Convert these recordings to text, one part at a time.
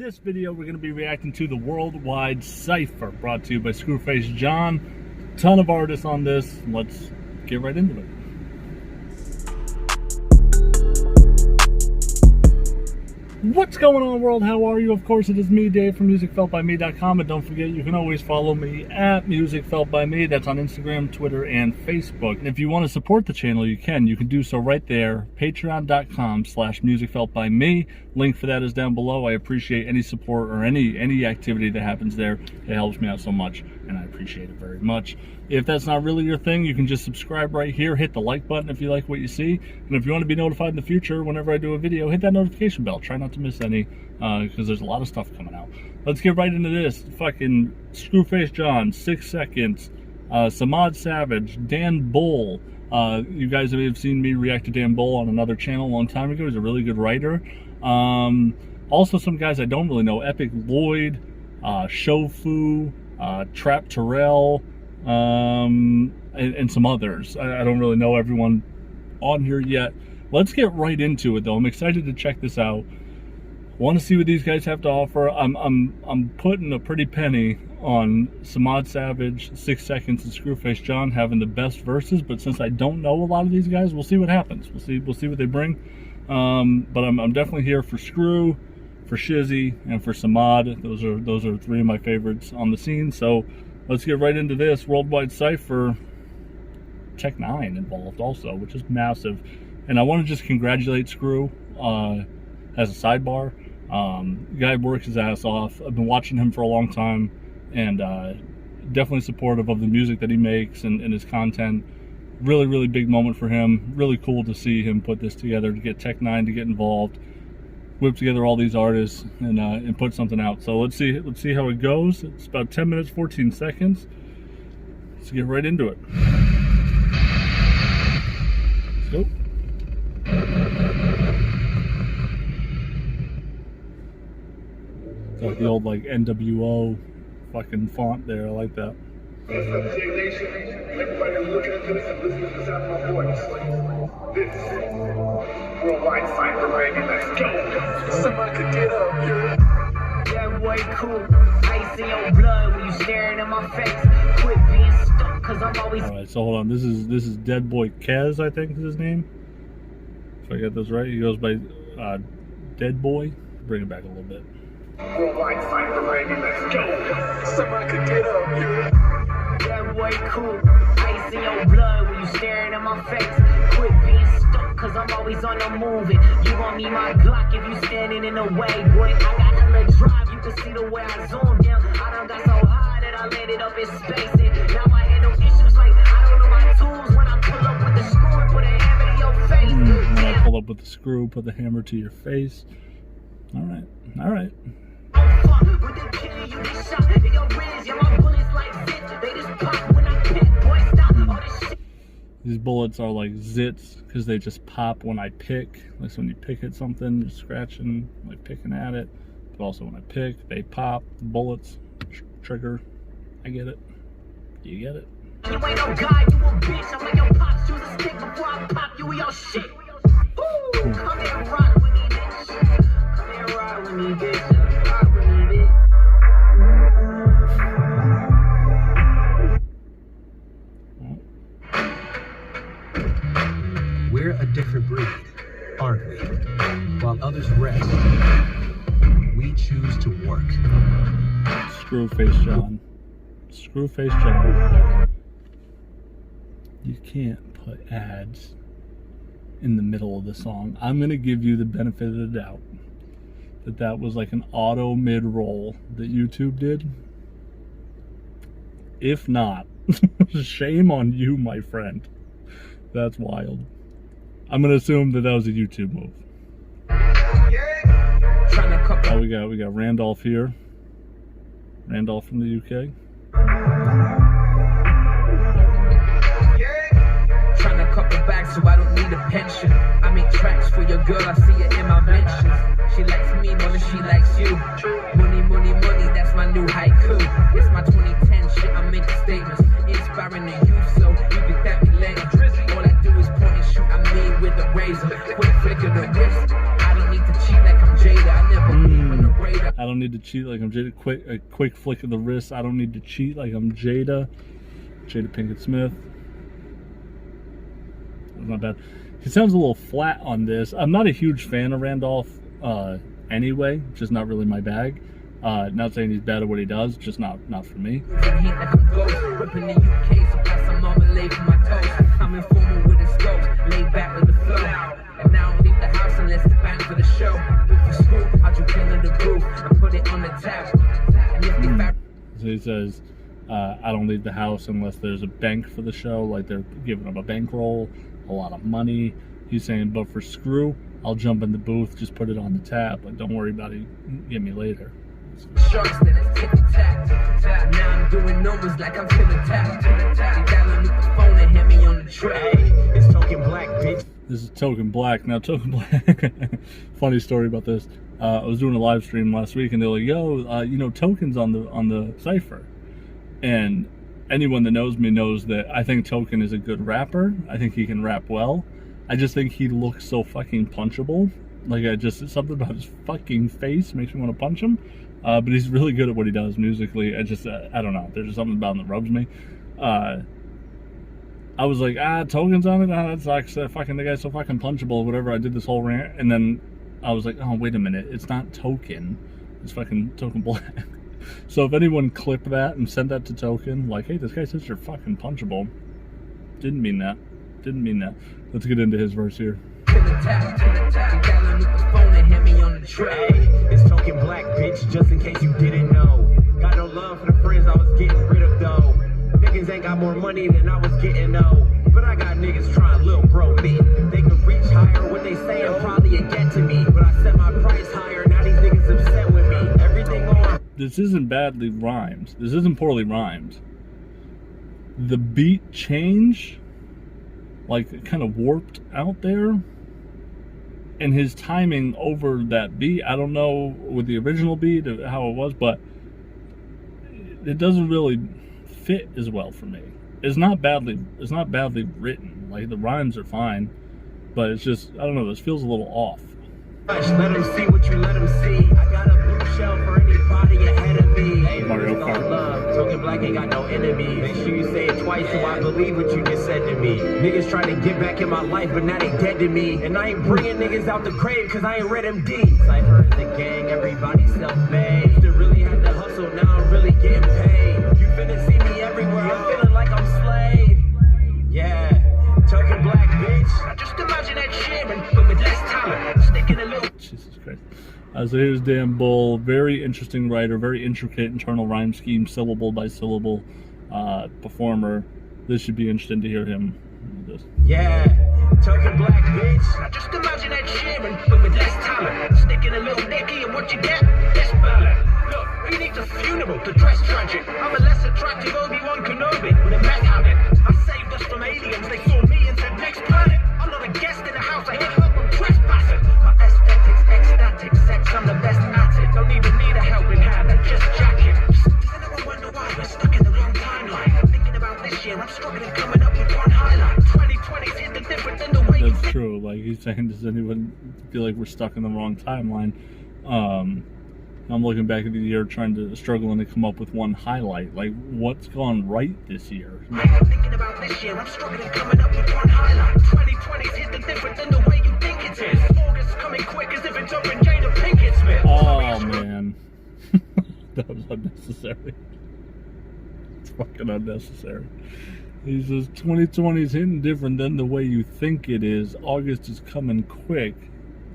This video, we're going to be reacting to the worldwide Cypher, brought to you by Screwface John. Ton of artists on this. Let's get right into it. What's going on, world? How are you? Of course, it is me, Dave, from MusicFeltByMe.com. And don't forget, you can always follow me at MusicFeltByMe. That's on Instagram, Twitter, and Facebook. And if you want to support the channel, you can. You can do so right there, patreon.com/MusicFeltByMe. Link for that is down below. I appreciate any support or any activity that happens there. It helps me out so much, and I appreciate it very much. If that's not really your thing, you can just subscribe right here. Hit the like button if you like what you see. And if you want to be notified in the future, whenever I do a video, hit that notification bell. Try not to miss any, because there's a lot of stuff coming out. Let's get right into this. Fucking Screwface John, 6 Seconds, Samad Savage, Dan Bull. You guys have seen me react to Dan Bull on another channel a long time ago. He's a really good writer. Also some guys I don't really know. Epic Lloyd, Shofu, Trap Terrell, and some others. I don't really know everyone on here yet. Let's get right into it though. I'm excited to check this out. Want to see what these guys have to offer. I'm putting a pretty penny on Samad Savage, 6 Seconds, and Screwface John having the best verses, but since I don't know a lot of these guys, we'll see what happens. We'll see what they bring. But I'm definitely here for Scru, for Shizzy, and for Samad. Those are three of my favorites on the scene. So let's get right into this. Worldwide Cypher, Tech N9NE involved also, which is massive. And I want to just congratulate Scru as a sidebar. Guy works his ass off. I've been watching him for a long time, and definitely supportive of the music that he makes and his content. Really big moment for him. Really cool to see him put this together, to get Tech N9NE to get involved, whip together all these artists, and put something out. So let's see how it goes. It's about 10 minutes 14 seconds. Let's get right into it. Let's go. It's like the old like NWO fucking font there. I like that. Everybody looking at this and listening to the sound of my voice. This worldwide Cypher, baby. Let's go. Somebody could get up here. Yeah, boy, cool. Ice in your blood when you staring at my face. Quit being stuck, cause I'm always. Alright, so hold on. This is Dead Boy Kez, I think is his name. If I get this right, he goes by Dead Boy. Bring it back a little bit. Worldwide Cypher, baby. Let's go. Somebody could get up here. Yeah, boy, cool. Ice in your blood when you staring at my face. Quit being stuck, cause I'm always on the move. You gon' need my Glock if you standing in the way, boy. I got hella drive, you can see the way I zoomed in. I done got so high that I landed up in space. And now I handle issues like I don't know my tools. When I pull up with the screw and put a hammer to your face. When I pull up with the screw, put the hammer to your face. Alright. With the killer, you get shot. In your ribs, yeah, my bullets like zits. They just pop when I pick. Boy, stop all this shit. These bullets are like zits because they just pop when I pick. Like when you pick at something, you're scratching, like picking at it. But also when I pick, they pop. Bullets, trigger. I get it. You get it? You ain't no guy, you a bitch. I'm like your pops, choose a stick before I pop you with your shit. Ooh, come here and rock with me, bitch. Come here and rock with me, bitch. Rock with me, bitch. We're a different breed, aren't we? While others rest, we choose to work. Screwface John. Screwface John. You can't put ads in the middle of the song. I'm going to give you the benefit of the doubt that was like an auto mid-roll that YouTube did. If not, shame on you, my friend. That's wild. I'm gonna assume that was a YouTube move. Oh, we got Randolph here. Randolph from the UK. Trying to couple back so I don't need a pension. I make tracks for your girl, I see it in my mentions. She likes me more than she likes you. Money, money, money, that's my new haiku. It's my 2010 shit, I'm making statements. Inspiring the youth, so you can thank me later. All I do is point and shoot, I mean with a razor. Quick flick of the wrist. I don't need to cheat like I'm Jada. I never I don't need to cheat like I'm Jada. A quick flick of the wrist. I don't need to cheat like I'm Jada. Jada Pinkett Smith. That's not bad. He sounds a little flat on this. I'm not a huge fan of Randolph anyway. Just not really my bag. Not saying he's bad at what he does, just not for me. I'm informal with his goals, laid back with the flow. And now I don't leave the house unless it's back for the show. For Scru, I drink in the booth, I put it on the tab. And if they So he says, I don't leave the house unless there's a bank for the show, like they're giving him a bankroll, a lot of money. He's saying, but for Scru, I'll jump in the booth, just put it on the tab. Like, don't worry about it, get me later. sharks, then it's tick-tack. Now I'm doing numbers like I'm finna tap. They dialing with the phone and hit me on the track. It's Token Black, bitch. This is Token Black. Now, Token Black, funny story about this. I was doing a live stream last week, and they're like, yo, you know, Token's on the Cypher. And anyone that knows me knows that I think Token is a good rapper. I think he can rap well. I just think he looks so fucking punchable. Like, something about his fucking face makes me want to punch him. But he's really good at what he does musically. I don't know. There's just something about him that rubs me. I was like, Token's on it? That sucks. The guy's so fucking punchable, whatever. I did this whole rant. And then I was like, oh, wait a minute. It's not Token. It's fucking Token Black. So if anyone clipped that and sent that to Token, like, hey, this guy says you're fucking punchable. Didn't mean that. Didn't mean that. Let's get into his verse here. It's Token Black, bitch, just in case you didn't know. Got no love for the friends I was getting rid of, though. Niggas ain't got more money than I was getting, though. But I got niggas trying little bro me. If they could reach higher, what they saying probably a get to me. But I set my price higher, now these niggas upset with me. Everything on. This isn't badly rhymed. This isn't poorly rhymed. The beat change, like, kind of warped out there. And his timing over that beat, I don't know with the original beat how it was, but it doesn't really fit as well for me. It's not badly written. Like, the rhymes are fine, but it's just, I don't know, this feels a little off. Let them see what you let them see. I got a blue shell for anybody ahead of me. Hey, Mario Kart. Love. Token Black ain't got no enemies. Make sure you say it twice so I believe what you just said to me. Niggas trying to get back in my life, but now they dead to me. And I ain't bringing niggas out the grave cause I ain't read MD. Cypher is the gang, everybody self-made. Used to really have to hustle, now I'm really getting paid. You finna see me everywhere, I'm feeling like I'm slayed. Yeah, Token Black, bitch. Now just imagine that Sheeran, but with less talent. Sticking a little. Jesus Christ. So here's Dan Bull, very interesting writer, very intricate internal rhyme scheme, syllable by syllable performer. This should be interesting to hear him. Yeah, Token Black, bitch. Now just imagine that Sheeran, but with less talent. Sticking a little dicky and what you get? This ballad. Look, who needs a funeral to dress tragic? I'm a less attractive Obi-Wan Kenobi with a meth habit. I saved us from aliens, they saw me and said next planet. I'm not a guest in the house, I hit her from trespassing. My aesthetics, ecstatic, sex, I'm the best at it. Don't even need a helping hand, I just jack it. Does anyone wonder why we're stuck in the wrong timeline? Thinking about this year, I'm struggling coming up with one highlight. 2020's hit the different than the way you That's true. Like, he's saying, does anyone feel like we're stuck in the wrong timeline? I'm looking back at the year struggling to come up with one highlight. Like, what's gone right this year? Thinking about this year, I'm struggling coming up with one highlight. 2020's hit the different than the way you think it is. August coming quick as if it's open Jada Pinkett Smith. Oh, man. That was unnecessary. It's fucking unnecessary. He says, 2020 is hitting different than the way you think it is. August is coming quick,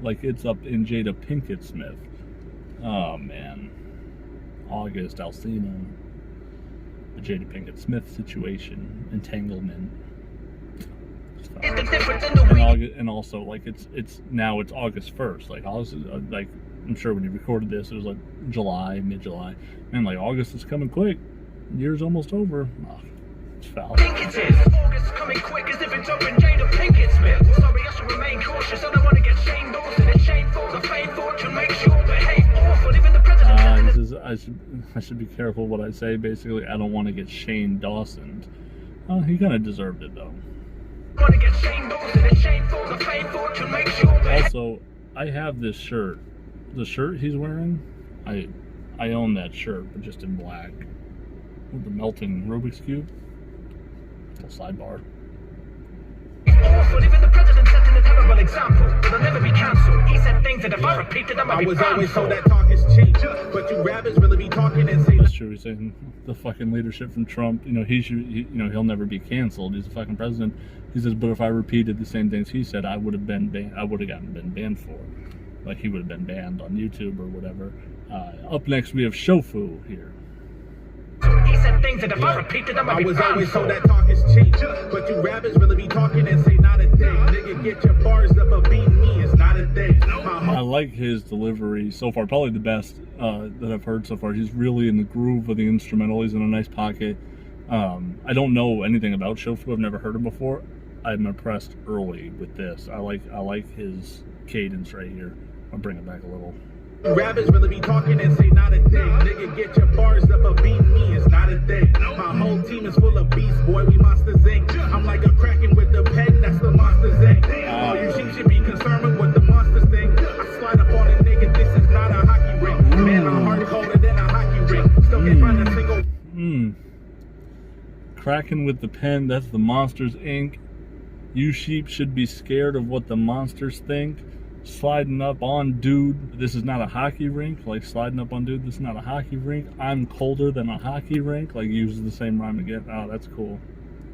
like it's up in Jada Pinkett Smith. Oh, man. August, Alcina. The Jada Pinkett Smith situation. Entanglement. And also, like, it's now it's August 1st. Like, August, like, I'm sure when you recorded this, it was like July, mid-July. And, like, August is coming quick. Year's almost over. Oh, it's foul. August coming quick as if it's open Jada Pinkett Smith. Sorry, I should remain cautious. I don't want to get Shane Dawson. It's shameful. The fame fortune makes you behave awful. Even the president. He says I should be careful what I say. Basically, I don't want to get Shane Dawson. He kind of deserved it though. Want to get Shane Dawson. It's shameful. The fame fortune makes you behave. Also, I have this shirt. The shirt he's wearing, I own that shirt, but just in black. With the melting Rubik's Cube. Little sidebar. Also, even the president set a terrible example. It'll never be cancelled. He said things that if I repeated them, I'd be I was always told cancelled. that talk is cheap, but you rappers really be talking and say That's true. He's saying the fucking leadership from Trump. You know, he'll never be canceled. He's the fucking president. He says, but if I repeated the same things he said, I would have been banned. I would have been banned for. Like he would have been banned on YouTube or whatever. Up next, we have Shofu here. He said things that if I repeated them, I'd I be was always told cancelled. that talk is cheap, but you rappers really be talking and say not a thing. Nigga, get your bars up, but beating me is not a thing. I like his delivery so far, probably the best that I've heard so far. He's really in the groove of the instrumental. He's in a nice pocket. I don't know anything about Shofu. I've never heard him before. I'm impressed early with this. I like his cadence right here. I'll bring it back a little. Rappers really be talking and say not a thing. Nigga, get your bars up, but beating me is not a thing. My whole team is full of beasts, boy, we monsters inc. I'm like a kraken with the pen, that's the monsters inc. All you sheep should be concerned with what the monsters think. I slide up on a nigga, this is not a hockey rink. Man, my heart colder than a hockey rink. Still can't find a single. Kraken with the pen, that's the Monsters Inc. You sheep should be scared of what the monsters think. Sliding up on dude, this is not a hockey rink. Like sliding up on dude, this is not a hockey rink. I'm colder than a hockey rink. Like uses the same rhyme again. Oh, that's cool.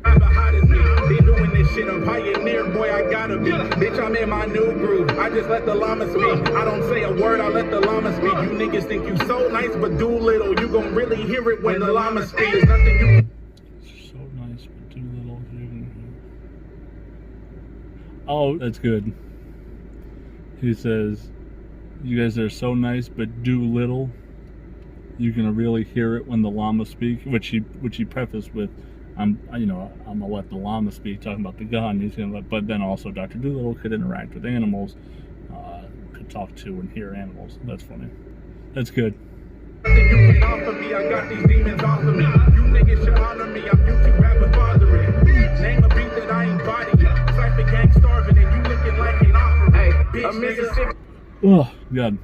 I'm the hottest nigga. Been doing this shit, a pioneer, boy, I gotta be. Bitch, I'm in my new groove. I just let the llama speak. I don't say a word, I let the llama speak. You niggas think you so nice, but do little. You gon' really hear it when the llama speaks. There's nothing you So nice, but too little. Oh, that's good. He says, you guys are so nice, but do little. You're gonna really hear it when the llama speak, which he prefaced with, I'm gonna let the llama speak, talking about the gun. He's gonna let, but then also Dr. Dolittle could interact with animals, could talk to and hear animals. That's funny. That's good. nothing you can offer me. I got these demons off of me. You niggas should honor me. I'm YouTube rappers bothering. Name a beat that I ain't body. Cypher gang starving and you looking like an offering. Hey, bitch, Mississippi. Oh God,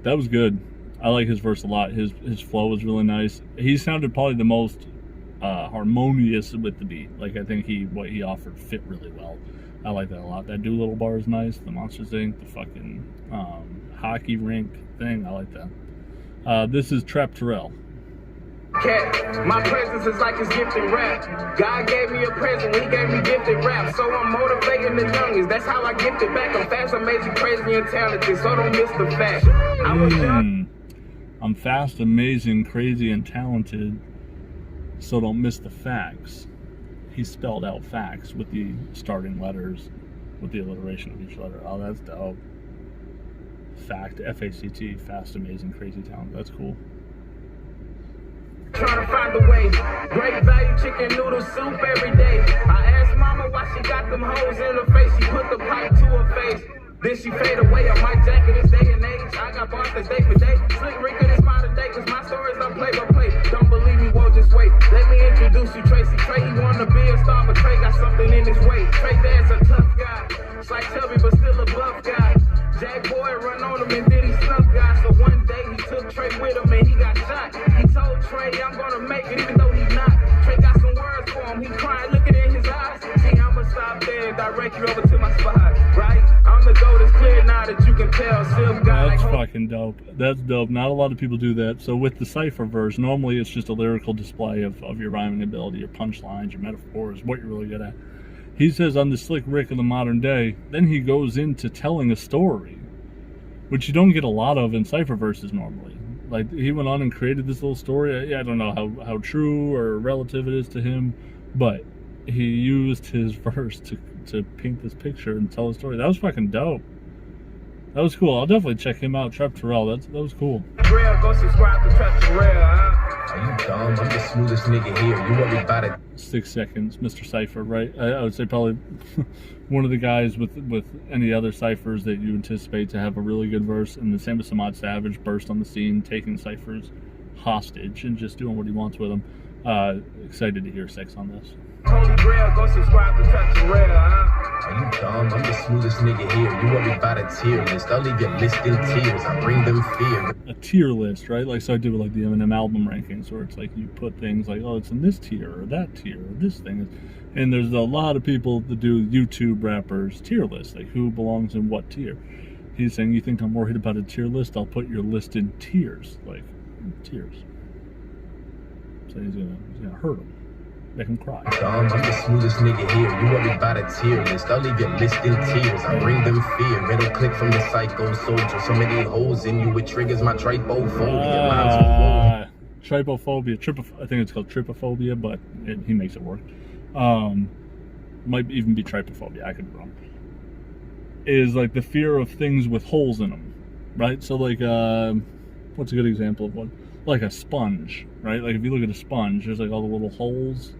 that was good. I like his verse a lot. His flow was really nice. He sounded probably the most harmonious with the beat. Like I think what he offered fit really well. I like that a lot. That Doolittle bar is nice. The Monsters Inc. The fucking hockey rink thing. I like that. This is Trap Terrell. Cat, my presence is like his gifted rap. God gave me a present, he gave me gifted rap. So I'm motivating the youngest, that's how I gift it back. I'm fast, amazing, crazy, and talented, so don't miss the fact. I was young. I'm fast, amazing, crazy, and talented, so don't miss the facts. He spelled out facts with the starting letters, with the alliteration of each letter. Oh, that's dope. Fact, F-A-C-T, fast, amazing, crazy, talented. That's cool. Trying to find a way. Great value chicken noodle soup every day. I asked mama why she got them hoes in her face. She put the pipe to her face. Then she fade away on my jacket this day and age. I got bars that day for day. Slick Rick this modern day, cause my stories don't play by play. Don't believe me, won't just wait. Let me introduce you, Tracy. Trey, he wanna be a star, but Trey got something in his way. Trey Dad's a tough guy. It's like Tubby, but still a buff guy. Jack Boy run on him and then he snuff guy. So one day he took Trey with him and he got shot. He told Trey, I'm gonna make it even though he's not. Trey got some words for him, he crying, looking in his eyes. See, I'ma stop there and direct you over to my spot, right? I'm the goat, it's clear now that you can tell. That's fucking dope. That's dope. Not a lot of people do that. So with the Cypher verse, normally it's just a lyrical display of your rhyming ability, your punchlines, your metaphors, what you're really good at. He says, I'm the Slick Rick of the modern day. Then he goes into telling a story, which you don't get a lot of in Cypher verses normally. Like, he went on and created this little story. I don't know how true or relative it is to him, but he used his verse to paint this picture and tell a story. That was fucking dope. That was cool. I'll definitely check him out, Trap Terrell. That was cool. Go subscribe to Trap Terrell, huh? Are you dumb? I'm the smoothest nigga here. You worry about it. 6 seconds, Mr. Cypher, right? I would say probably one of the guys with any other ciphers that you anticipate to have a really good verse, and the same with Samad Savage, burst on the scene, taking ciphers hostage and just doing what he wants with them. Excited to hear 6 on this. Holy Grail, go subscribe to Touch the Rail, huh? Are you dumb? I'm the smoothest nigga here. You worry about a tier list. I'll leave your list in tears. I bring them fear. A tier list, right? Like, so I do like the Eminem album rankings, where it's like you put things like, oh, it's in this tier or that tier or this thing. And there's a lot of people that do YouTube rappers tier lists, like who belongs in what tier. He's saying, you think I'm worried about a tier list? I'll put your list in tiers, like tiers. So he's gonna hurt him. Make him cry. I'm the smoothest nigga here. You worry about a tier list. I'll leave your list in tears. I bring them fear. Middle click from the psycho soldier. So many holes in you, it triggers my trypophobia. Trypophobia. I think it's called trypophobia, but he makes it work. Might even be trypophobia. I could be wrong. Is like the fear of things with holes in them, right? So like, what's a good example of one? Like a sponge, right? Like if you look at a sponge, there's like all the little holes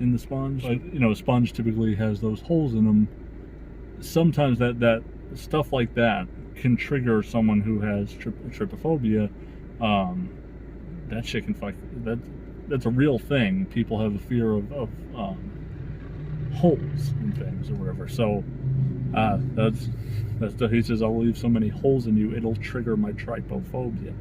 in the sponge. Like, you know, a sponge typically has those holes in them. Sometimes that stuff like that can trigger someone who has trypophobia. That shit can fuck. That's a real thing. People have a fear of holes in things or whatever. So that's he says, I'll leave so many holes in you, it'll trigger my trypophobia.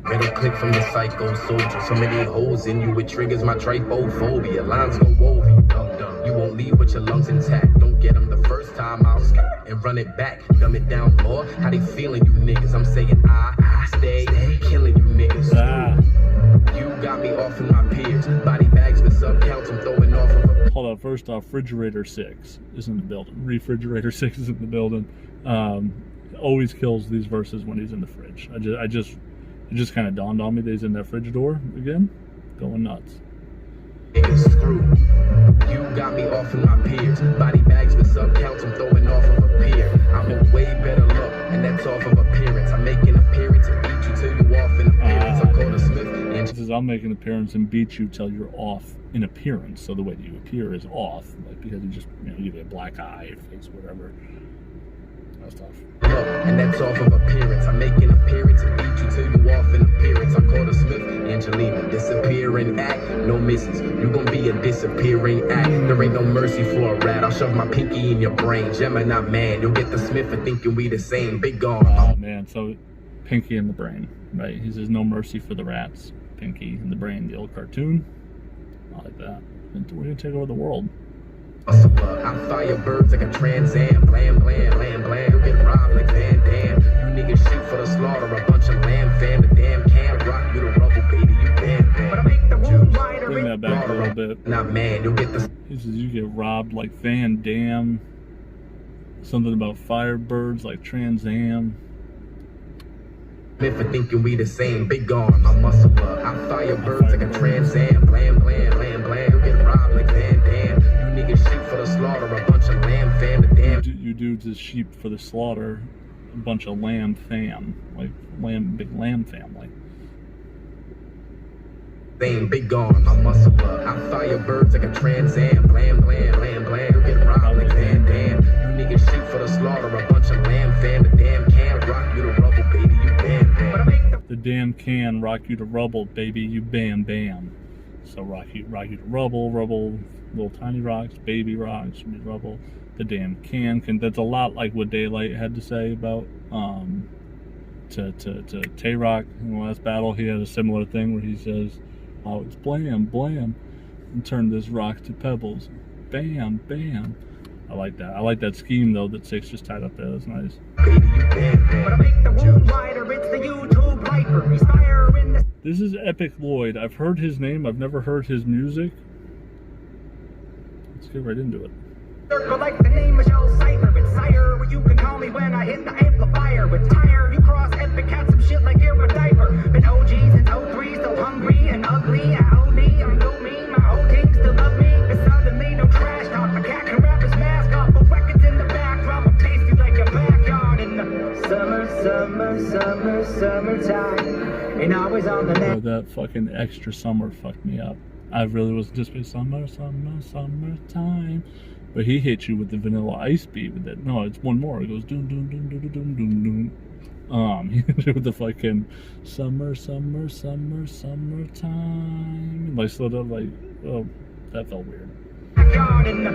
Middle click from the psycho soldier. So many holes in you, it triggers my trypophobia. Lines go over you, dumb. You won't leave with your lungs intact. Don't get them the first time out and run it back. Dumb it down more. How they feeling, you niggas? I'm saying I stay killing you niggas. You got me off in my peers. Body bags with sub counts, I'm throwing off of a... Hold on, first off, Refrigerator 6 is in the building. Refrigerator 6 is in the building. Always kills these verses when he's in the fridge. It just kind of dawned on me that he's in that fridge door again, going nuts. Screw. You got me off in my peers. Body bags with sub counts, I'm throwing off of a pier. I'm a way better look, and that's off of appearance. I make an appearance and beat you till you off in appearance. I'm called a Smith. And says, I'll make an appearance and beat you till you're off in appearance. So the way that you appear is off, like because you just, you know, you get a black eye, your face, whatever. That's tough. And that's off of appearance. I make an appearance and beat you till you off in appearance. I call the Smith, Angelina, disappearing act, no misses. You gon' be a disappearing act. There ain't no mercy for a rat. I'll shove my pinky in your brain. Gemini man, you'll get the Smith for thinking we the same. Big gone. Oh man, so pinky in the brain, right? He says no mercy for the rats. Pinky in the brain, the old cartoon. I like that. We're gonna take over the world. I fire birds like a Trans Am. Blam, blam, blam, blam. You'll get robbed like Van Dam. You niggas shoot for the slaughter. A bunch of lamb fam. The damn can rock you the rubble, baby. You bam, bam. But I make the wound wider. Bring that back a little bit. Nah, man, you'll get the... He says you get robbed like Van Dam. Something about firebirds like Trans Am. For thinking we the same. Big gone, my muscle up. I fire birds like a Trans Am. Blam, blam, blam, blam. You'll get robbed like Van Dam. You niggas shoot for the slaughter. A bunch of lamb fam. The damn... You dudes is sheep for the slaughter. A bunch of lamb fam. Like big lamb family. Same, big gone, my muscle up. I fire birds like a Trans Am. Blam, blam, blam, blam. You'll get robbed like Van Dam. You niggas shoot for the slaughter. A bunch of lamb fam. The damn can rock you to rubble, baby. You bam, bam. The damn can rock you to rubble, baby. You bam, bam. So rock you to rubble, little tiny rocks, baby rocks, rubble. The damn can. That's a lot like what Daylight had to say about to Tay-Rock in the last battle. He had a similar thing where he says, oh, it's blam, blam, and turn this rock to pebbles. Bam, bam. I like that. I like that scheme though that Six just tied up there. That's nice. This is Epic Lloyd. I've heard his name. I've never heard his music. Let's get right into it. Circle like the name of Cypher, it's Sire, where you can call me when I hit the amplifier. With tire, you cross Epic, had some shit like you're a diaper. Been OGs and 03, still hungry and ugly. I OD, I'm no me, my whole team still love me. It's suddenly no trash talk, my cat can wrap his mask off. But records in the backdrop, I'll taste you like your backyard. In the summertime, and always on the net. Oh, that fucking extra summer fucked me up. I really was just be summertime. But he hits you with the Vanilla Ice beat with that. No, it's one more. It goes doom doom doom doom doom doom doom. He hit you with the fucking summertime. Like slowed up like, oh, that felt weird. backyard in the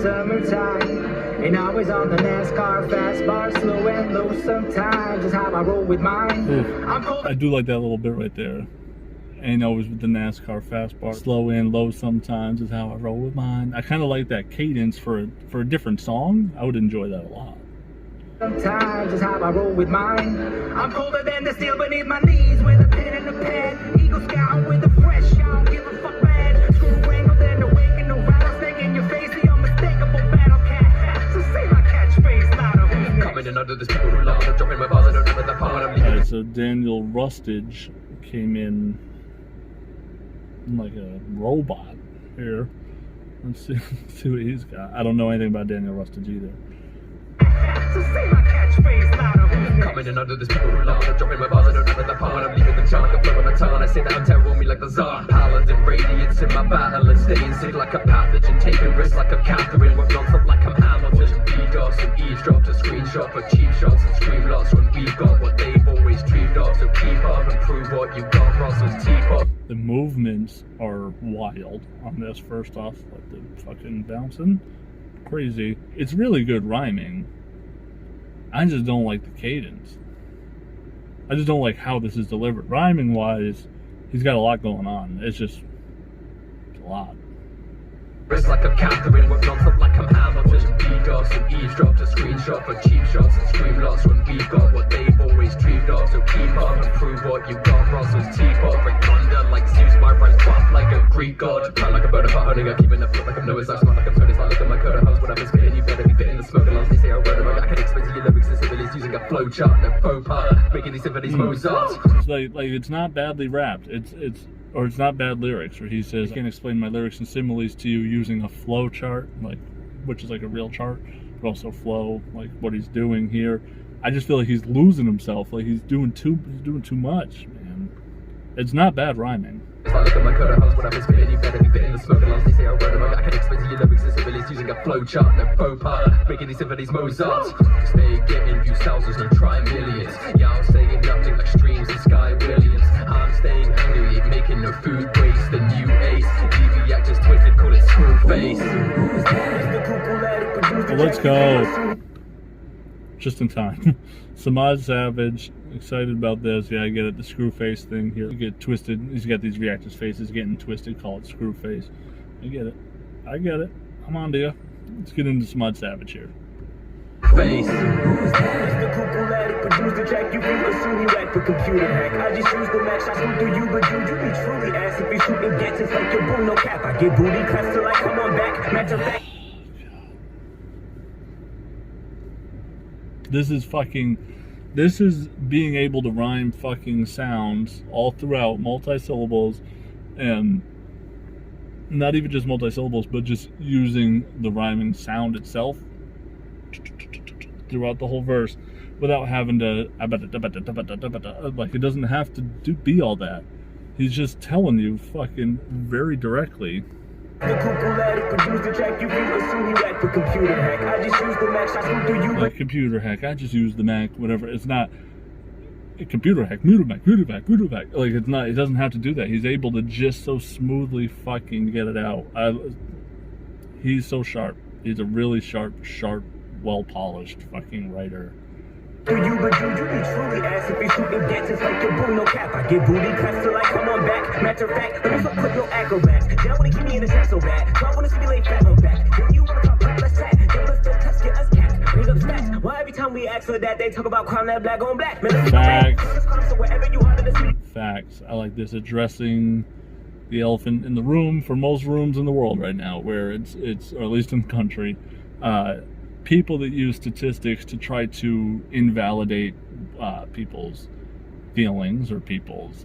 summertime. And always on the NASCAR fast bar, slow and low sometimes is how I roll with mine. I'm cold. I do like that little bit right there. Ain't always with the NASCAR fast bar, slow and low sometimes is how I roll with mine. I kind of like that cadence for a different song. I would enjoy that a lot. Sometimes is how I roll with mine. I'm colder than the steel beneath my knees with a pen and a pad. Eagle Scout with a fresh shot, give a fuck bad. Screw wrangle, then awaken the rattlesnake in your face, the unmistakable battle cat. So say my catchphrase louder. Coming in under this people who love, I'm dropping my balls, I don't know the power, I'm leaving. Alright, so Daniel Rustage came in like a robot here. Let's see what he's got. I don't know anything about Daniel Rustage either. So say my catchphrase louder. Coming in under this people who love, I'm dropping my balls, I don't know the power, I'm leaving the chunk, I'm flowing the tongue, I say that I'm terrible, me like the Tsar. Paladin radiance in my battle and staying sick like a pathogen, taking risks like a Catherine, what runs up like I'm Hamilton. DDoS and eavesdrop to screenshot for cheap shots and scream lots when we've got what they've always dreamed of. So keep up and prove what you got, Russell's teapot. The movements are wild on this. First off, like the fucking bouncing, crazy. It's really good rhyming. I just don't like the cadence. I just don't like how this is delivered. Rhyming wise, he's got a lot going on. It's just a lot. It's like I'm Catherine, what runs up like I'm Hamilton. DDoS and eavesdrop to screenshot for cheap shots and scream lots when we've got what they've always dreamed of. So keep up and prove what you got. Russell's teapot, bring thunder like Zeus, my brand's buff like a Greek god. Plan like a bird of a hunting, I'm keeping up like I'm Noah's Ark, smart like I'm Tony, like my coat of house. When I'm spitting, you better be fitting the smoke alarms. They say I wrote it right, I can explain to you lyrics and similes using a flowchart, no faux pas, making these symphonies Mozart. It's like it's not badly rapped. It's not bad lyrics, where he says, I can't explain my lyrics and similes to you using a flow chart, like, which is like a real chart, but also flow, like what he's doing here. I just feel like he's losing himself, like he's doing too much, man. It's not bad rhyming. It's like looking at my coat of house when I'm spitting, you better be fitting the smoke alarms. They say I wrote it right, I can explain to you lyrics and similes using a flow chart, no faux pas, making these symphonies Mozart. Stay getting views thousands, no try millions. Yeah, I'm saying nothing like streams and Sky Williams. I'm staying hungry, making no food waste. The new ace, TV actors twisted, call it screw face. Well, let's go. Just in time. Samad Savage, excited about this. Yeah, I get it. The screw face thing here. You get twisted. He's got these reactors' faces getting twisted. Call it screw face. I get it. I get it. I'm on to you. Let's get into Samad Savage here. Face. The cuckoo lad who produced the track, you can assume you act for computer hack. I just use the max, I shoot through you, but you be truly ass. If you shooting gadgets like your boo, no cap. I get booty claps till I come on back. Matter of fact. This is being able to rhyme fucking sounds all throughout, multi-syllables, and not even just multi-syllables, but just using the rhyming sound itself throughout the whole verse without having to, like, it doesn't have to be all that. He's just telling you fucking very directly. The cuckoo lad who produced the track, you can assume you act for computer hack. I just use the max, I shoot through you, like computer hack. I just use the Mac, whatever. It's not a computer hack, computer hack. Like, it's not. It doesn't have to do that. He's able to just so smoothly fucking get it out. He's so sharp. He's a really sharp, well polished fucking writer. Do you, but you be truly ass if you shooting gadgets like your boo, no cap. I get booty claps till I come on back. Matter of fact, let me fuck with your acrobats. Y'all wanna keep me in the chat so bad. Y'all wanna see me lay flat on back. Then you wanna talk black, let's chat. Then let's still cuss, get us cats. Bring up stats. Why every time we ask for that, they talk about crime that black on black? Facts. So wherever you are, this Facts. I like this, addressing the elephant in the room for most rooms in the world right now, where it's or at least in the country, people that use statistics to try to invalidate people's feelings or people's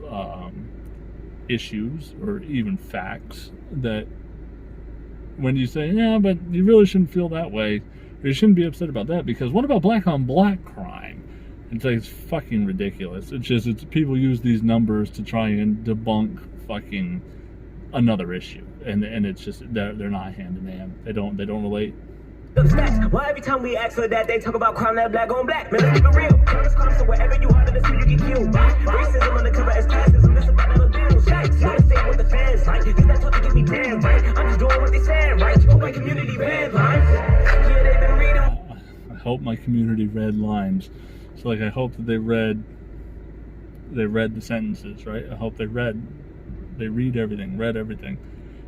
issues or even facts, that when you say, yeah, but you really shouldn't feel that way, or you shouldn't be upset about that, because what about black on black crime? It's like, it's fucking ridiculous. It's people use these numbers to try and debunk fucking another issue, and it's just they're not hand in hand. They don't relate. Why every time we ask for that, they talk about crime that black on black? Man, let's keep it real. So wherever you are, that's who you get killed by. Racism on the cover as classism, this about the bills. Shots, you understand what the fans like. Is that talking to get me damn right? hope my community read lines. So like I hope that they read the sentences, right? I hope they read everything.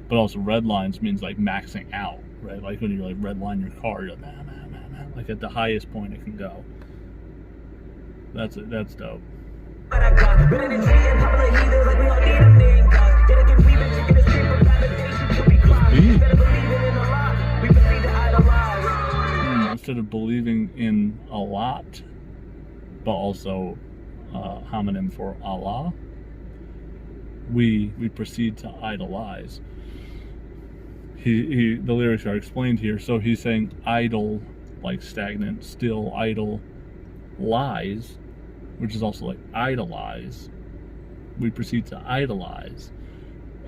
But also red lines means like maxing out, right? Like when you like red line your car, you're like, like at the highest point it can go. That's dope. Instead of believing in a lot, but also homonym for Allah, we proceed to idolize. The lyrics are explained here. So he's saying idle, like stagnant, still, idle, lies, which is also like idolize. We proceed to idolize.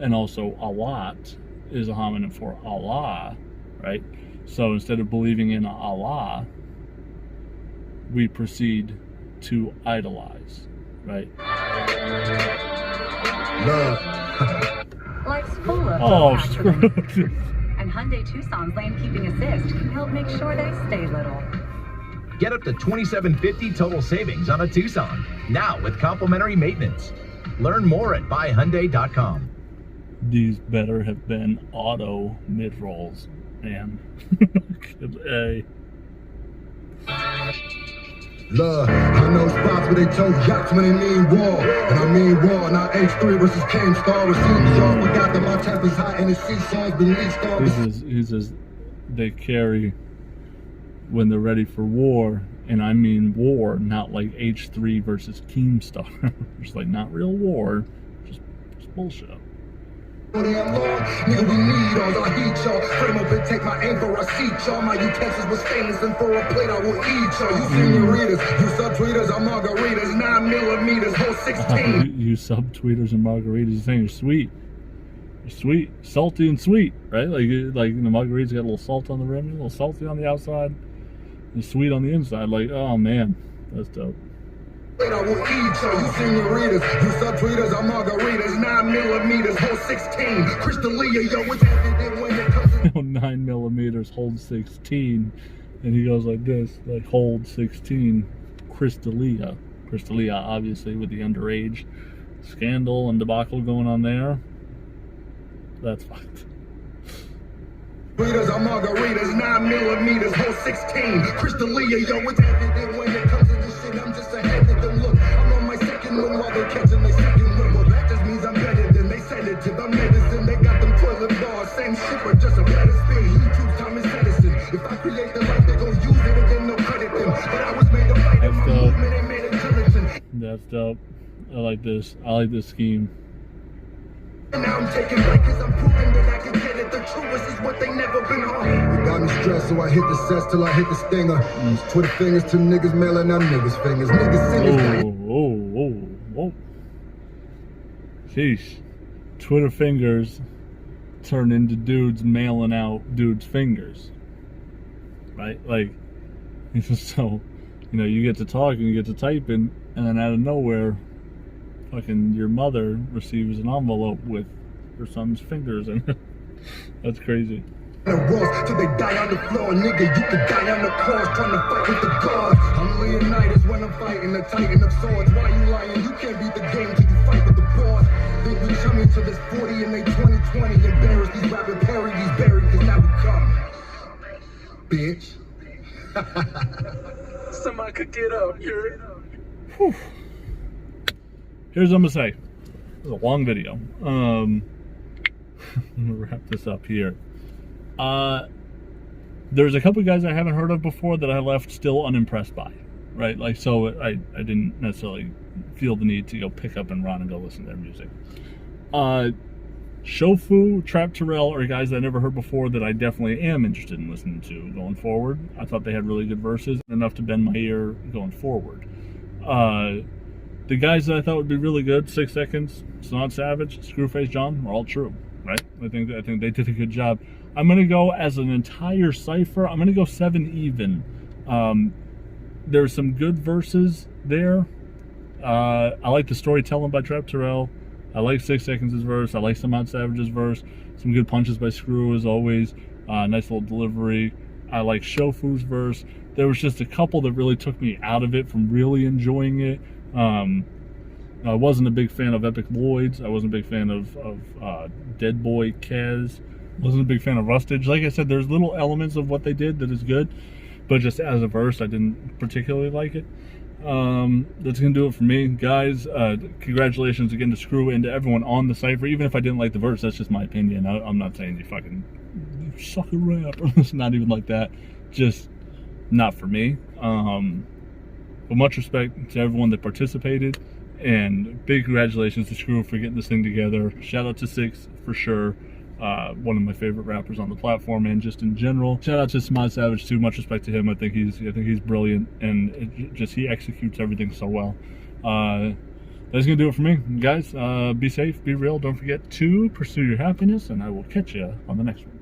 And also a lot is a homonym for Allah, right? So instead of believing in Allah, we proceed to idolize, right? Life's full of accidents. And Hyundai Tucson's lane keeping assist can help make sure they stay little. Get up to $2,750 total savings on a Tucson, now with complimentary maintenance. Learn more at buyhyundai.com. These better have been auto mid-rolls, man. Hey. Love, I know spots where they told yachts when they mean war. And I mean war, not H3 versus Keemstar. Receivers y'all forgot that my temper's hot and the seasons beneath stars. He says they carry when they're ready for war, and I mean war, not like H3 versus Keemstar. It's like not real war, just bullshit. Nigga, we need all I heat y'all. Frame up and take my aim for a seat, y'all. My utensils with stainless, and for a plate I will eat y'all. You senoritas, you subtweeters, I'm margaritas, 9mm, whole 16. You subtweeters and margaritas, you're saying you're sweet. You're sweet, salty and sweet, right? Like the margarita's got a little salt on the rim, a little salty on the outside, and sweet on the inside. Like, oh man, that's dope. I will eat y'all, you senoritas, you subtweeters, I'm margaritas, 9mm, whole 16. Crystalia, yo, what's happening when it comes to 9mm, hold 16, and he goes like this, like hold 16, Crystalia. Crystalia, obviously, with the underage scandal and debacle going on there. That's fucked. I'm margaritas, 9mm, whole 16. Crystalia, yo, what's happening when it comes to this shit? I'm just ahead of them. Look, I'm on my second one while they're catching their second one. Well, that just means I'm better than they sedative. I'm medicine, they got them toilet bars. Same shit, but just a better spin. YouTube's Thomas Edison. If I create the life, they gon' use it and then they'll credit them. But I was made to fight in my movement and made it gelatin. That's dope. I like this. I like this scheme. And now I'm taking back cause I'm proving that I can get it. The truest is what they never been on. You got me stressed, so I hit the sets till I hit the stinger. Twitter fingers to niggas mailing them niggas fingers. Niggas singers. Oh. Sheesh. Twitter fingers turn into dudes mailing out dudes' fingers. Right? Like, it's just so, you get to talking, you get to typing, and then out of nowhere, fucking your mother receives an envelope with her son's fingers in it. That's crazy. Till they die on the floor, nigga, you could die on the cross trying to fight with the gods. I'm Leonidas when I'm fighting the titan of swords. Why you lying? You can't beat the game till you fight with the boss. Think we chummy to this 40 and they 2020. Embarrass these rapper parodies buried cause now we come. Bitch. Somebody could get up here. Whew. Here's what I'm gonna say. It's a long video. I'm gonna wrap this up here. There's a couple guys I haven't heard of before that I left still unimpressed by, right? Like, so I didn't necessarily feel the need to go pick up and run and go listen to their music. Shofu, Trap Terrell are guys that I never heard before that I definitely am interested in listening to going forward. I thought they had really good verses, enough to bend my ear going forward. The guys that I thought would be really good, 6 Seconds, Sonat Savage, Screwface John, are all true, right? I think they did a good job. I'm gonna go as an entire Cypher. I'm gonna go 7 even. There's some good verses there. I like the storytelling by Trap Terrell. I like 6 Seconds' verse. I like Sonat Savage's verse. Some good punches by Scru as always. Nice little delivery. I like Shofu's verse. There was just a couple that really took me out of it from really enjoying it. I wasn't a big fan of Epic Lloyd's. I wasn't a big fan of Dead Boy Kez. Wasn't a big fan of Rustage. Like I said, there's little elements of what they did that is good, but just as a verse, I didn't particularly like it. That's gonna do it for me, guys. Congratulations again to Scru and to everyone on the Cypher. Even if I didn't like the verse, that's just my opinion. I'm not saying you suck at rap. It's not even like that. Just not for me. But much respect to everyone that participated, and big congratulations to Scru for getting this thing together. Shout out to Six for sure. One of my favorite rappers on the platform, and just in general. Shout out to Smod Savage too. Much respect to him. I think he's brilliant, and he executes everything so well. That's gonna do it for me, guys. Be safe, be real. Don't forget to pursue your happiness, and I will catch you on the next one.